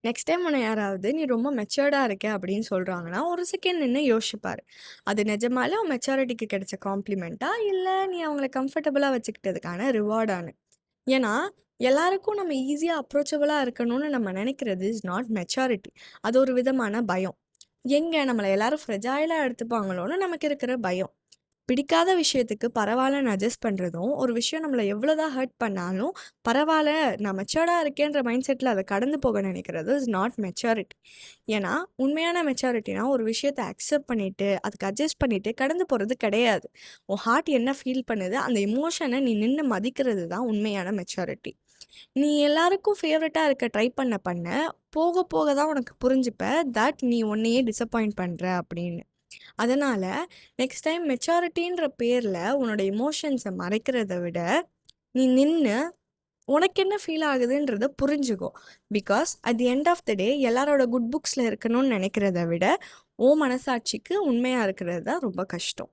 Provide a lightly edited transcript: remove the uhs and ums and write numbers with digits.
Next time உன்ன யாராவது, "நீ ரொம்ப மெச்சூர்டா இருக்க" அப்படின்னு சொல்றாங்கன்னா, ஒரு செகண்ட் நின்னு யோசிப்பாரு. அது நிஜமாலே அவன் மெச்சூரிட்டிக்கு கிடைச்ச காம்ப்ளிமெண்ட்டா? இல்ல நீ அவங்கள கம்ஃபர்டபுளா வச்சுக்கிட்டதுக்கான ரிவார்டான்னு? ஏன்னா, எல்லாருக்கும் நம்ம ஈஸியா அப்ரோச்சபிளா இருக்கணும்னு நம்ம நெனைக்கிறது இஸ் நாட் மெச்சூரிட்டி. அது ஒரு விதமான பயம். எங்க நம்மள எல்லாரும் ஃப்ரெஜைலா எடுத்துப்பாங்களோன்னு நமக்கு இருக்கிற பயம். பிடிக்காத விஷயத்துக்கு பரவாயில்லன்னு அட்ஜஸ்ட் பண்றதும், ஒரு விஷயம் நம்மள எவ்வளோதான் ஹர்ட் பண்ணாலும், பரவால்ல நான் மெச்சூர்டா இருக்கேன்ற மைண்ட் செட்ல அத கடந்து போக நினைக்கிறது இஸ் நாட் மெச்சூரிட்டி. ஏன்னா, உண்மையான மெச்சூரிட்டினா ஒரு விஷயத்த அக்செப்ட் பண்ணிட்டு, அதுக்கு அட்ஜஸ்ட் பண்ணிட்டு கடந்து போறது கிடையாது. உன் ஹார்ட் என்ன ஃபீல் பண்ணுது, அந்த எமோஷன நீ நின்னு மதிக்கிறது தான் உண்மையான மெச்சூரிட்டி. நீ எல்லாருக்கும் ஃபேவரட்டா இருக்க ட்ரை பண்ண, போக போக தான் உனக்கு புரிஞ்சுப்ப, தட் நீ உன்னையே டிசப்பாயிண்ட் பண்ற அப்படின்னு. அதனால, நெக்ஸ்ட் டைம் மெச்சூரிட்டின்ற பேர்ல உன்னோட எமோஷன்ஸ மறைக்கிறத விட, நீ நின்னு உனக்கு என்ன ஃபீல் ஆகுதுன்றத புரிஞ்சுக்கோ. Because at the end of the day எல்லாரோட குட் புக்ஸ்ல இருக்கணும்னு நெனைக்கிறத விட, உன் மனசாட்சிக்கு உண்மையா இருக்கிறது தான் ரொம்ப கஷ்டம்.